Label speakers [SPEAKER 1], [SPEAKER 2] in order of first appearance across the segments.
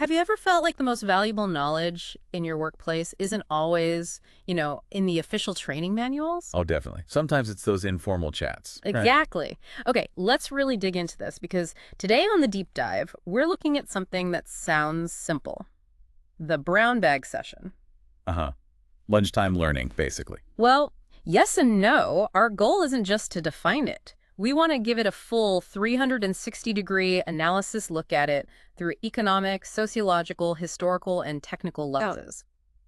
[SPEAKER 1] Have you ever felt like the most valuable knowledge in your workplace isn't always, in the official training manuals?
[SPEAKER 2] Oh, definitely. Sometimes it's those informal chats. Right.
[SPEAKER 1] Exactly. Okay, let's really dig into this because today on the deep dive, we're looking at something that sounds simple. The brown bag session.
[SPEAKER 2] Uh-huh. Lunchtime learning, basically.
[SPEAKER 1] Well, yes and no. Our goal isn't just to define it. We want to give it a full 360-degree analysis look at it through economic, sociological, historical, and technical lenses.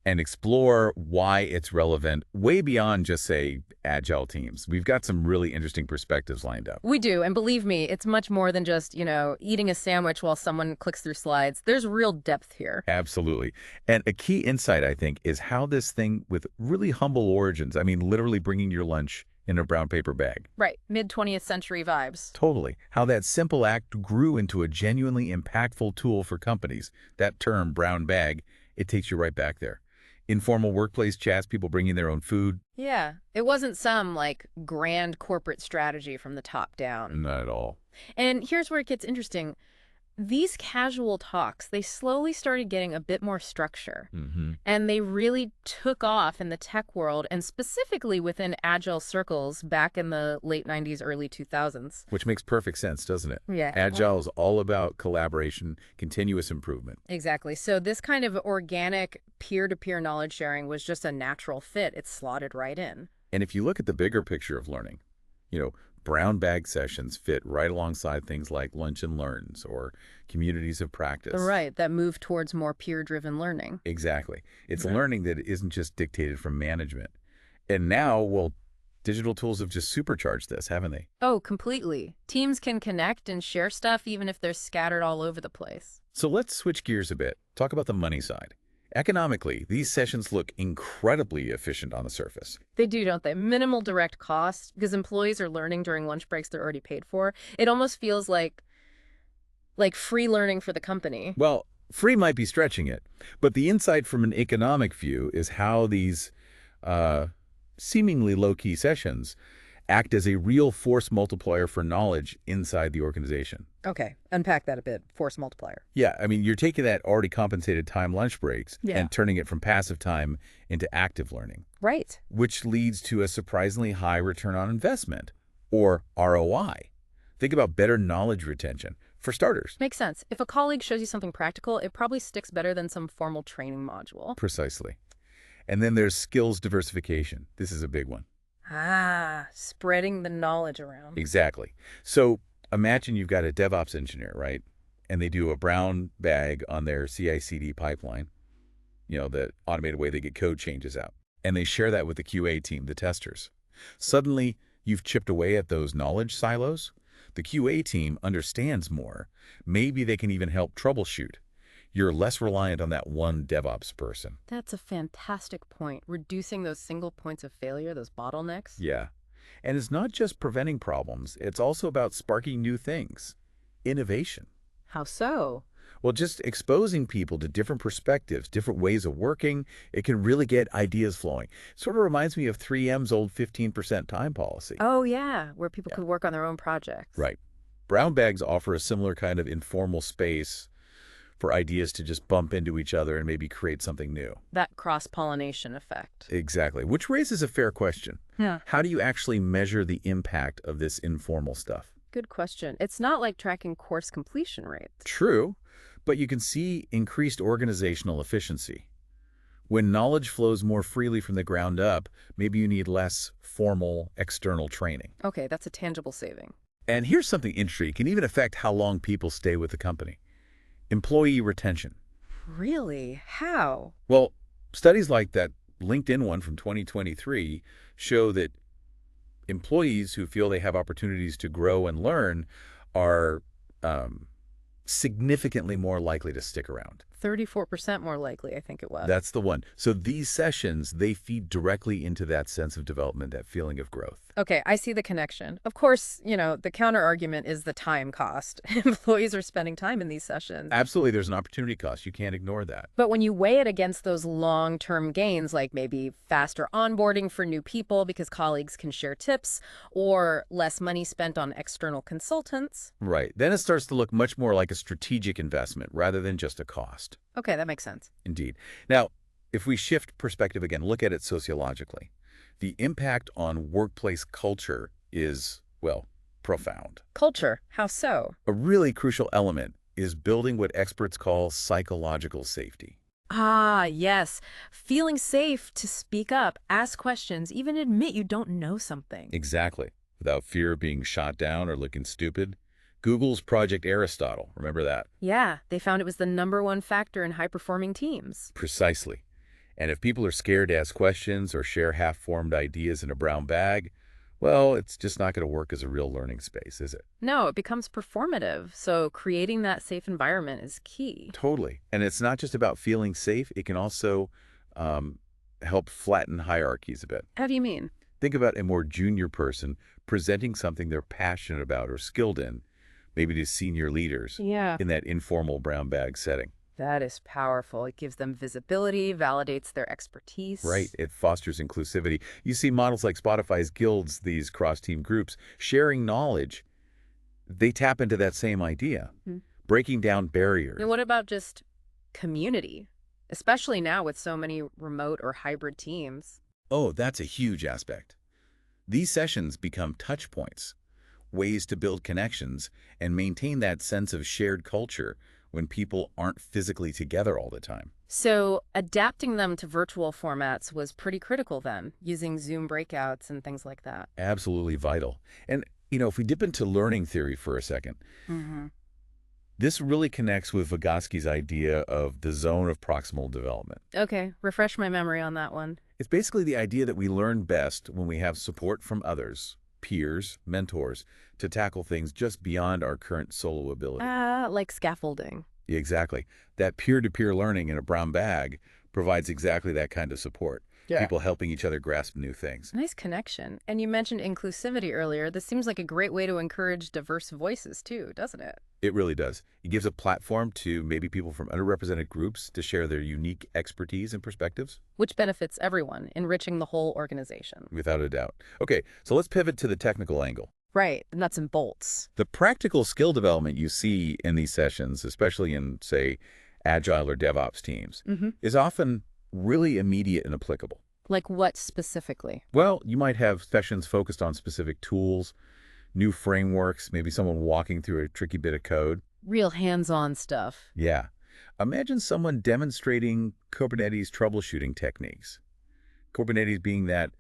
[SPEAKER 2] And explore why it's relevant way beyond just, say, agile teams. We've got some really interesting perspectives lined up.
[SPEAKER 1] We do, and believe me, it's much more than just, eating a sandwich while someone clicks through slides. There's real depth here.
[SPEAKER 2] Absolutely. And a key insight, I think, is how this thing with really humble origins, I mean, literally bringing your lunch in a brown paper bag.
[SPEAKER 1] Right, mid-20th century vibes.
[SPEAKER 2] Totally. How that simple act grew into a genuinely impactful tool for companies. That term, brown bag, it takes you right back there. Informal workplace chats, people bringing their own food.
[SPEAKER 1] Yeah, it wasn't some, grand corporate strategy from the top down.
[SPEAKER 2] Not at all.
[SPEAKER 1] And here's where it gets interesting. These casual talks, they slowly started getting a bit more structure. And they really took off in the tech world and specifically within agile circles back in the late 90s, early 2000s.
[SPEAKER 2] Which makes perfect sense, doesn't it?
[SPEAKER 1] Yeah.
[SPEAKER 2] Agile is all about collaboration, continuous improvement.
[SPEAKER 1] Exactly. So this kind of organic peer-to-peer knowledge sharing was just a natural fit. It slotted right in.
[SPEAKER 2] And if you look at the bigger picture of learning, brown bag sessions fit right alongside things like lunch and learns or communities of practice.
[SPEAKER 1] Right, that move towards more peer-driven learning.
[SPEAKER 2] Exactly. It's learning that isn't just dictated from management. And now, well, digital tools have just supercharged this, haven't they?
[SPEAKER 1] Oh, completely. Teams can connect and share stuff even if they're scattered all over the place.
[SPEAKER 2] So let's switch gears a bit. Talk about the money side. Economically, these sessions look incredibly efficient on the surface.
[SPEAKER 1] They do, don't they? Minimal direct costs because employees are learning during lunch breaks they're already paid for. It almost feels like free learning for the company.
[SPEAKER 2] Well, free might be stretching it, but the insight from an economic view is how these seemingly low-key sessions act as a real force multiplier for knowledge inside the organization.
[SPEAKER 1] Okay, unpack that a bit. Force multiplier.
[SPEAKER 2] Yeah, I mean, you're taking that already compensated time lunch breaks and turning it from passive time into active learning.
[SPEAKER 1] Right.
[SPEAKER 2] Which leads to a surprisingly high return on investment, or ROI. Think about better knowledge retention, for starters.
[SPEAKER 1] Makes sense. If a colleague shows you something practical, it probably sticks better than some formal training module.
[SPEAKER 2] Precisely. And then there's skills diversification. This is a big one.
[SPEAKER 1] Ah, spreading the knowledge around.
[SPEAKER 2] Exactly. So imagine you've got a DevOps engineer, right? And they do a brown bag on their CI/CD pipeline, the automated way they get code changes out. And they share that with the QA team, the testers. Suddenly, you've chipped away at those knowledge silos. The QA team understands more. Maybe they can even help troubleshoot. You're less reliant on that one DevOps person.
[SPEAKER 1] That's a fantastic point. Reducing those single points of failure, those bottlenecks.
[SPEAKER 2] Yeah. And it's not just preventing problems. It's also about sparking new things. Innovation.
[SPEAKER 1] How so?
[SPEAKER 2] Well, just exposing people to different perspectives, different ways of working, it can really get ideas flowing. Sort of reminds me of 3M's old 15% time policy.
[SPEAKER 1] Oh, yeah, where people could work on their own projects.
[SPEAKER 2] Right. Brown bags offer a similar kind of informal space for ideas to just bump into each other and maybe create something new.
[SPEAKER 1] That cross-pollination effect.
[SPEAKER 2] Exactly, which raises a fair question.
[SPEAKER 1] Yeah.
[SPEAKER 2] How do you actually measure the impact of this informal stuff?
[SPEAKER 1] Good question. It's not like tracking course completion rates.
[SPEAKER 2] True, but you can see increased organizational efficiency. When knowledge flows more freely from the ground up, maybe you need less formal external training.
[SPEAKER 1] Okay, that's a tangible saving.
[SPEAKER 2] And here's something interesting. It can even affect how long people stay with the company. Employee retention.
[SPEAKER 1] Really? How?
[SPEAKER 2] Well, studies like that LinkedIn one from 2023 show that employees who feel they have opportunities to grow and learn are significantly more likely to stick around.
[SPEAKER 1] 34% more likely, I think it was.
[SPEAKER 2] That's the one. So these sessions, they feed directly into that sense of development, that feeling of growth.
[SPEAKER 1] Okay, I see the connection. Of course, the counter argument is the time cost. Employees are spending time in these sessions.
[SPEAKER 2] Absolutely, there's an opportunity cost. You can't ignore that.
[SPEAKER 1] But when you weigh it against those long-term gains, like maybe faster onboarding for new people because colleagues can share tips, or less money spent on external consultants.
[SPEAKER 2] Right. Then it starts to look much more like a strategic investment rather than just a cost.
[SPEAKER 1] Okay, that makes sense.
[SPEAKER 2] Indeed. Now, if we shift perspective again, look at it sociologically. The impact on workplace culture is, well, profound.
[SPEAKER 1] Culture, how so?
[SPEAKER 2] A really crucial element is building what experts call psychological safety.
[SPEAKER 1] Ah, yes. Feeling safe to speak up, ask questions, even admit you don't know something.
[SPEAKER 2] Exactly. Without fear of being shot down or looking stupid. Google's Project Aristotle, remember that?
[SPEAKER 1] Yeah, they found it was the #1 factor in high-performing teams.
[SPEAKER 2] Precisely. And if people are scared to ask questions or share half-formed ideas in a brown bag, well, it's just not going to work as a real learning space, is it?
[SPEAKER 1] No, it becomes performative, so creating that safe environment is key.
[SPEAKER 2] Totally. And it's not just about feeling safe. It can also help flatten hierarchies a bit.
[SPEAKER 1] How do you mean?
[SPEAKER 2] Think about a more junior person presenting something they're passionate about or skilled in, maybe to senior leaders
[SPEAKER 1] Yeah.
[SPEAKER 2] in that informal brown bag setting.
[SPEAKER 1] That is powerful. It gives them visibility, validates their expertise.
[SPEAKER 2] Right. It fosters inclusivity. You see models like Spotify's guilds, these cross-team groups, sharing knowledge. They tap into that same idea, breaking down barriers.
[SPEAKER 1] And what about just community? Especially now with so many remote or hybrid teams.
[SPEAKER 2] Oh, that's a huge aspect. These sessions become touch points, ways to build connections and maintain that sense of shared culture when people aren't physically together all the time.
[SPEAKER 1] So adapting them to virtual formats was pretty critical then, using Zoom breakouts and things like that.
[SPEAKER 2] Absolutely vital. And, if we dip into learning theory for a second, this really connects with Vygotsky's idea of the zone of proximal development.
[SPEAKER 1] Okay, refresh my memory on that one.
[SPEAKER 2] It's basically the idea that we learn best when we have support from others, peers, mentors, to tackle things just beyond our current solo ability.
[SPEAKER 1] Like scaffolding.
[SPEAKER 2] Exactly. That peer-to-peer learning in a brown bag provides exactly that kind of support.
[SPEAKER 1] Yeah.
[SPEAKER 2] People helping each other grasp new things.
[SPEAKER 1] Nice connection. And you mentioned inclusivity earlier. This seems like a great way to encourage diverse voices too, doesn't it?
[SPEAKER 2] It really does. It gives a platform to maybe people from underrepresented groups to share their unique expertise and perspectives.
[SPEAKER 1] Which benefits everyone, enriching the whole organization.
[SPEAKER 2] Without a doubt. Okay, so let's pivot to the technical angle.
[SPEAKER 1] Right, the nuts and bolts.
[SPEAKER 2] The practical skill development you see in these sessions, especially in, say, Agile or DevOps teams, is often really immediate and applicable.
[SPEAKER 1] Like what specifically?
[SPEAKER 2] Well, you might have sessions focused on specific tools, new frameworks, maybe someone walking through a tricky bit of code.
[SPEAKER 1] Real hands-on stuff.
[SPEAKER 2] Yeah. Imagine someone demonstrating Kubernetes troubleshooting techniques. Kubernetes being that,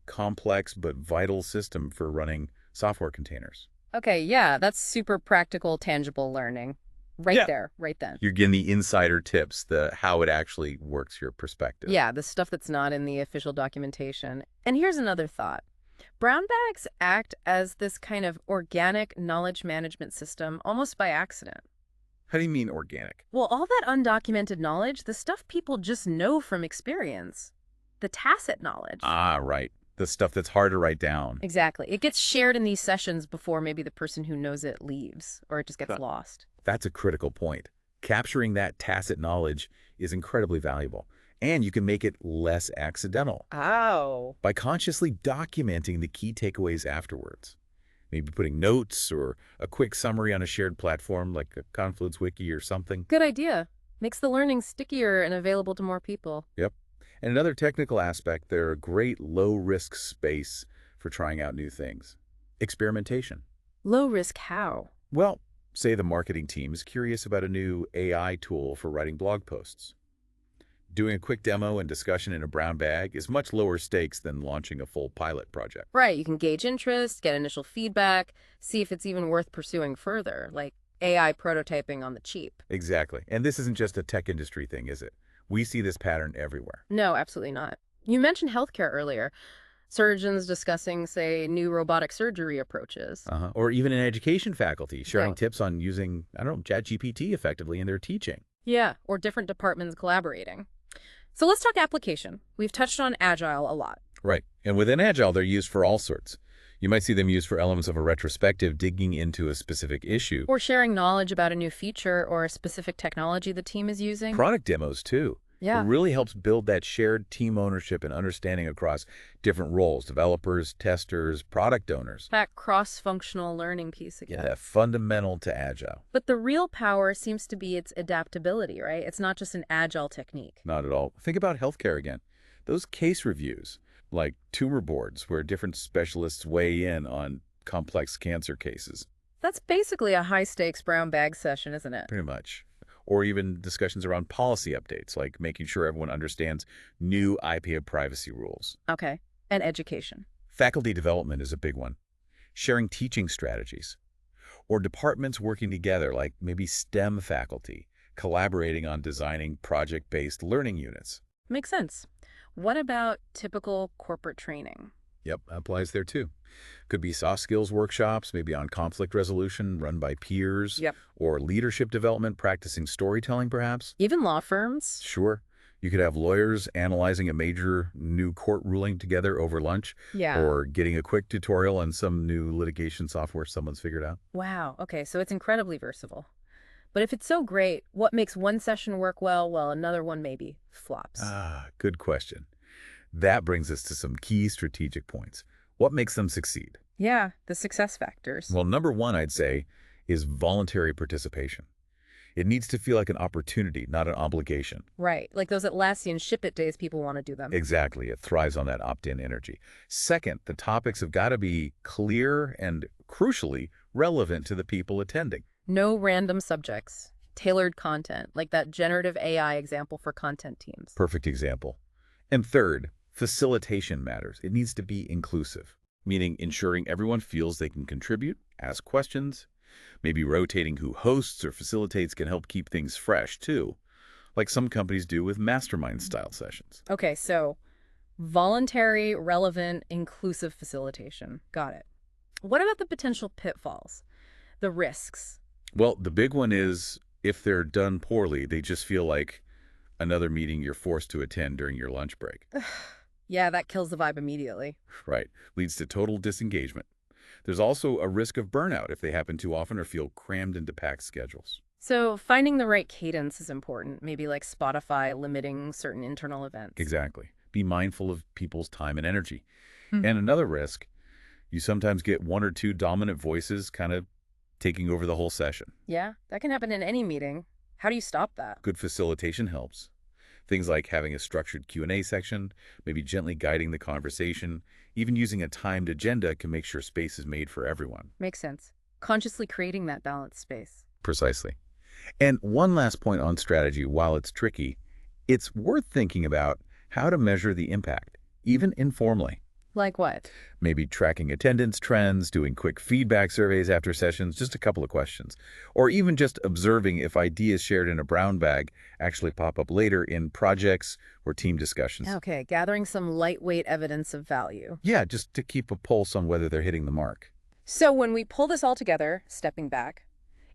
[SPEAKER 2] complex but vital system for running software containers.
[SPEAKER 1] Okay, yeah, that's super practical, tangible learning. Right there, right then.
[SPEAKER 2] You're getting the insider tips, the how it actually works, your perspective.
[SPEAKER 1] Yeah, the stuff that's not in the official documentation. And here's another thought. Brown bags act as this kind of organic knowledge management system almost by accident.
[SPEAKER 2] How do you mean organic?
[SPEAKER 1] Well, all that undocumented knowledge, the stuff people just know from experience, the tacit knowledge.
[SPEAKER 2] Ah, right. The stuff that's hard to write down.
[SPEAKER 1] Exactly. It gets shared in these sessions before maybe the person who knows it leaves, or it just gets lost.
[SPEAKER 2] That's a critical point. Capturing that tacit knowledge is incredibly valuable, and you can make it less accidental.
[SPEAKER 1] Oh.
[SPEAKER 2] By consciously documenting the key takeaways afterwards. Maybe putting notes or a quick summary on a shared platform like a Confluence wiki or something.
[SPEAKER 1] Good idea. Makes the learning stickier and available to more people.
[SPEAKER 2] Yep. And another technical aspect, they're a great low-risk space for trying out new things. Experimentation.
[SPEAKER 1] Low risk how?
[SPEAKER 2] Well, say the marketing team is curious about a new AI tool for writing blog posts. Doing a quick demo and discussion in a brown bag is much lower stakes than launching a full pilot project.
[SPEAKER 1] Right, you can gauge interest, get initial feedback, see if it's even worth pursuing further, like AI prototyping on the cheap.
[SPEAKER 2] Exactly. And this isn't just a tech industry thing, is it? We see this pattern everywhere.
[SPEAKER 1] No, absolutely not. You mentioned healthcare earlier. Surgeons discussing, say, new robotic surgery approaches.
[SPEAKER 2] Or even in education faculty, sharing
[SPEAKER 1] Oh.
[SPEAKER 2] tips on using, ChatGPT effectively in their teaching.
[SPEAKER 1] Yeah, or different departments collaborating. So let's talk application. We've touched on Agile a lot.
[SPEAKER 2] Right. And within Agile, they're used for all sorts. You might see them used for elements of a retrospective digging into a specific issue.
[SPEAKER 1] Or sharing knowledge about a new feature or a specific technology the team is using.
[SPEAKER 2] Product demos, too. It
[SPEAKER 1] Yeah.
[SPEAKER 2] really helps build that shared team ownership and understanding across different roles, developers, testers, product owners.
[SPEAKER 1] That cross-functional learning piece again.
[SPEAKER 2] Yeah, fundamental to Agile.
[SPEAKER 1] But the real power seems to be its adaptability, right? It's not just an Agile technique.
[SPEAKER 2] Not at all. Think about healthcare again. Those case reviews, like tumor boards, where different specialists weigh in on complex cancer cases.
[SPEAKER 1] That's basically a high-stakes brown bag session, isn't it?
[SPEAKER 2] Pretty much. Or even discussions around policy updates, like making sure everyone understands new IP privacy rules.
[SPEAKER 1] Okay. And education.
[SPEAKER 2] Faculty development is a big one. Sharing teaching strategies. Or departments working together, like maybe STEM faculty, collaborating on designing project-based learning units.
[SPEAKER 1] Makes sense. What about typical corporate training?
[SPEAKER 2] Yep, applies there too. Could be soft skills workshops, maybe on conflict resolution run by peers.
[SPEAKER 1] Yep.
[SPEAKER 2] Or leadership development, practicing storytelling perhaps.
[SPEAKER 1] Even law firms?
[SPEAKER 2] Sure. You could have lawyers analyzing a major new court ruling together over lunch.
[SPEAKER 1] Yeah.
[SPEAKER 2] Or getting a quick tutorial on some new litigation software someone's figured out.
[SPEAKER 1] Wow. Okay, so it's incredibly versatile. But if it's so great, what makes one session work well while another one maybe flops?
[SPEAKER 2] Good question. That brings us to some key strategic points. What makes them succeed?
[SPEAKER 1] Yeah, the success factors.
[SPEAKER 2] Well, number one, I'd say, is voluntary participation. It needs to feel like an opportunity, not an obligation.
[SPEAKER 1] Right, like those Atlassian ship-it days people want to do them.
[SPEAKER 2] Exactly. It thrives on that opt-in energy. Second, the topics have got to be clear and, crucially, relevant to the people attending.
[SPEAKER 1] No random subjects. Tailored content, like that generative AI example for content teams.
[SPEAKER 2] Perfect example. And third, facilitation matters. It needs to be inclusive, meaning ensuring everyone feels they can contribute, ask questions. Maybe rotating who hosts or facilitates can help keep things fresh, too, like some companies do with mastermind-style sessions.
[SPEAKER 1] Okay, so voluntary, relevant, inclusive facilitation. Got it. What about the potential pitfalls? The risks?
[SPEAKER 2] Well, the big one is if they're done poorly, they just feel like another meeting you're forced to attend during your lunch break.
[SPEAKER 1] Yeah, that kills the vibe immediately.
[SPEAKER 2] Right. Leads to total disengagement. There's also a risk of burnout if they happen too often or feel crammed into packed schedules.
[SPEAKER 1] So finding the right cadence is important, maybe like Spotify limiting certain internal events.
[SPEAKER 2] Exactly. Be mindful of people's time and energy.
[SPEAKER 1] Hmm.
[SPEAKER 2] And another risk, you sometimes get one or two dominant voices kind of taking over the whole session.
[SPEAKER 1] Yeah, that can happen in any meeting. How do you stop that?
[SPEAKER 2] Good facilitation helps. Things like having a structured Q&A section, maybe gently guiding the conversation, even using a timed agenda can make sure space is made for everyone.
[SPEAKER 1] Makes sense. Consciously creating that balanced space.
[SPEAKER 2] Precisely. And one last point on strategy, while it's tricky, it's worth thinking about how to measure the impact, even informally.
[SPEAKER 1] Like what?
[SPEAKER 2] Maybe tracking attendance trends, doing quick feedback surveys after sessions, just a couple of questions. Or even just observing if ideas shared in a brown bag actually pop up later in projects or team discussions.
[SPEAKER 1] Okay, gathering some lightweight evidence of value.
[SPEAKER 2] Yeah, just to keep a pulse on whether they're hitting the mark.
[SPEAKER 1] So when we pull this all together, stepping back,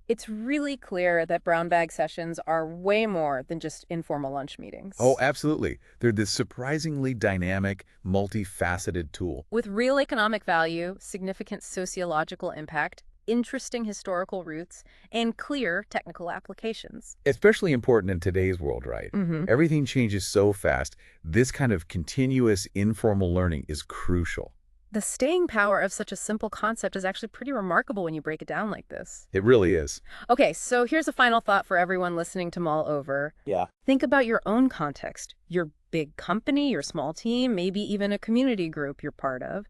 [SPEAKER 1] it's really clear that brown bag sessions are way more than just informal lunch meetings.
[SPEAKER 2] Oh, absolutely. They're this surprisingly dynamic, multifaceted tool.
[SPEAKER 1] With real economic value, significant sociological impact, interesting historical roots, and clear technical applications.
[SPEAKER 2] Especially important in today's world, right? Everything changes so fast. This kind of continuous informal learning is crucial.
[SPEAKER 1] The staying power of such a simple concept is actually pretty remarkable when you break it down like this.
[SPEAKER 2] It really is.
[SPEAKER 1] Okay, so here's a final thought for everyone listening to mull over.
[SPEAKER 2] Yeah.
[SPEAKER 1] Think about your own context, your big company, your small team, maybe even a community group you're part of.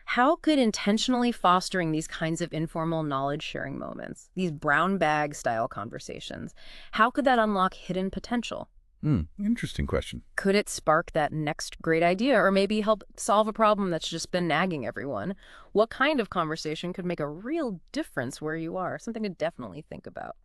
[SPEAKER 1] How could intentionally fostering these kinds of informal knowledge sharing moments, these brown bag style conversations, how could that unlock hidden potential?
[SPEAKER 2] Interesting question.
[SPEAKER 1] Could it spark that next great idea or maybe help solve a problem that's just been nagging everyone? What kind of conversation could make a real difference where you are? Something to definitely think about.